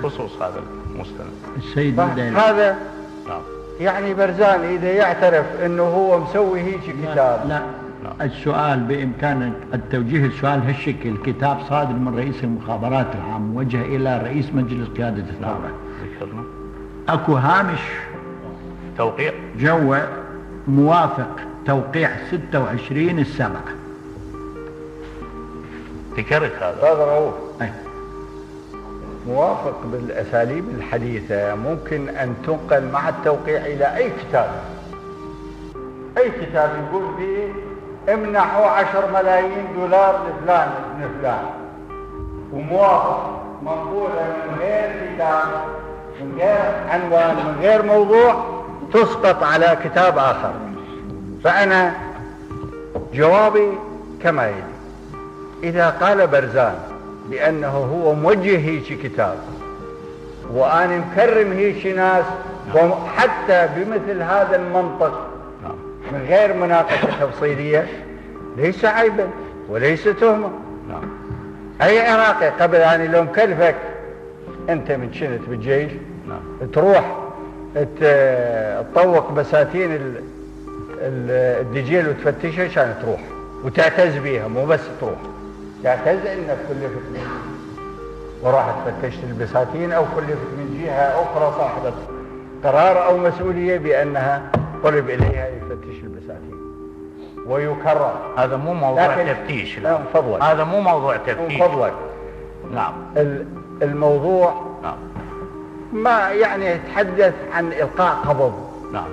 بخصوص هذا المستند. السيد هذا نعم. يعني برزان إذا يعترف أنه هو مسوي هيك كتاب. لا السؤال بإمكانك التوجيه السؤال هالشكل: الكتاب صادر من رئيس المخابرات العام موجه إلى رئيس مجلس قيادة الثورة. ذكرنا أكو هامش توقيع جوا موافق توقيع 26/7. ذكرت هذا. هذا رؤوف أي. موافق بالأساليب الحديثة ممكن أن تنقل مع التوقيع إلى أي كتاب. أي كتاب يقول فيه امنحوا 10 ملايين دولار لفلان ابن فلان، وموافق منقولة من غير كتاب، من غير عنوان، من غير موضوع، تسقط على كتاب آخر. فأنا جوابي كما يلي: إذا قال برزان بأنه هو موجه هيك كتاب وأنا مكرم هيك ناس وحتى بمثل هذا المنطق من غير مناقشة تفصيلية، ليس عيبا وليس تهمة. أي عراقي قبل أن لو مكلفك أنت من شنت بالجيش تروح تطوق بساتين الدجيل وتفتشها عشان تروح وتعتز بيها، مو بس تروح تعتز انك كلفت من وراحت فتشت البساتين، او كلفت من جهة اخرى صاحبة قرار او مسؤولية بانها طلب اليها يفتش البساتين ويكرر. هذا مو موضوع تفتيش. لا من فضلك، هذا مو موضوع تفتيش من فضلك. نعم. الموضوع نعم ما يعني يتحدث عن القاء قبض. نعم.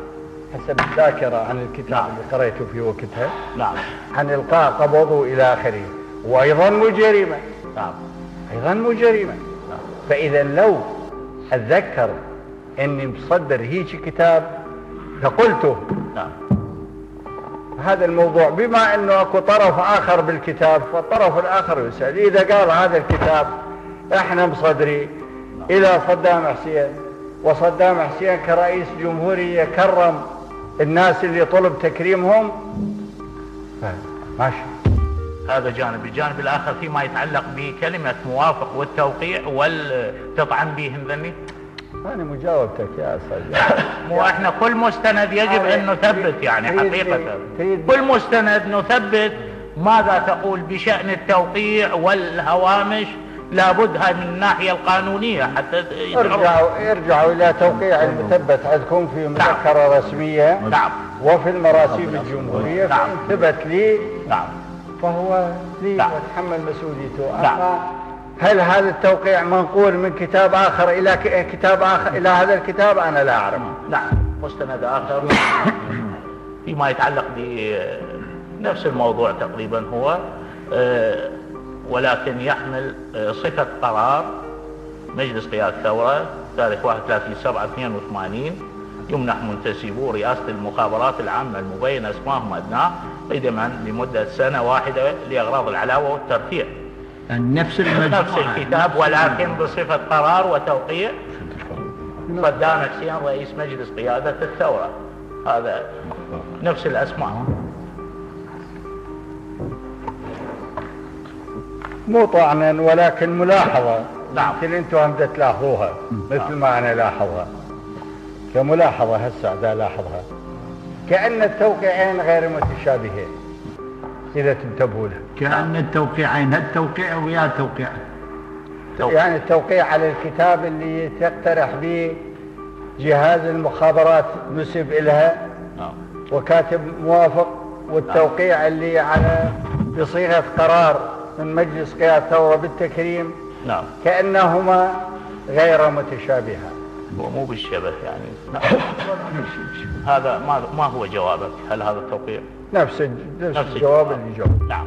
حسب الذاكرة عن الكتاب اللي قرأته في وقتها. نعم. عن إلقاء قبض إلى آخره، وأيضا مو جريمة. نعم. أيضا مو جريمة. نعم. فإذا لو أتذكر أني مصدر هيك كتاب لقلته. نعم. هذا الموضوع بما أنه أكو طرف آخر بالكتاب، فالطرف الآخر يسأل. إذا قال هذا الكتاب إحنا مصدري إلى صدام حسين، وصدام حسين كرئيس جمهورية كرم الناس اللي طلب تكريمهم، ماشي. هذا جانب. الجانب الآخر فيما يتعلق بكلمة موافق والتوقيع والتطعن بهم ذني. أنا مجاوبتك يا أستاذ. مو احنا كل مستند يجب أن نثبت، يعني حقيقة كل مستند نثبت ماذا تقول بشأن التوقيع والهوامش، لابد هاي من الناحية القانونية حتى ارجعوا إلى توقيع المثبت عندكم في مذكرة رسمية. نعم. وفي المراسيم الجمهورية. نعم. فإن ثبت لي نعم فهو لي. نعم. واتحمل مسؤوليته. نعم. أما هل هذا التوقيع منقول من كتاب آخر إلى كتاب آخر إلى هذا الكتاب أنا لا أعرف. نعم. مستند آخر فيما يتعلق بنفس الموضوع تقريبا هو ولكن يحمل صفة قرار مجلس قيادة الثورة تاريخ 31/7/82 يمنح منتسبو رئاسة المخابرات العامة المبين اسمائهم أدناه قدما لمدة سنة واحدة لأغراض العلاوة والترفيع. نفس الكتاب ولكن بصفة قرار وتوقيع صدام حسين رئيس مجلس قيادة الثورة. هذا نفس الأسماء. مو طعنا ولكن ملاحظة. نعم. يمكن انتم هم تلاحظوها مثل ما انا لاحظها كملاحظة. هسه دا لاحظها كأن التوقيعين غير متشابهين اذا تنتبهوا له. كأن التوقيعين التوقيع ويا توقيع. يعني التوقيع على الكتاب اللي تقترح به جهاز المخابرات نسب إلها وكاتب موافق، والتوقيع اللي على بصيغة قرار من مجلس قيادة الثورة بالتكريم. نعم. كأنهما غير متشابهان. مو بالشبه يعني. هذا ما هو جوابك؟ هل هذا التوقيع نفس الجواب اللي جاوب؟ نعم.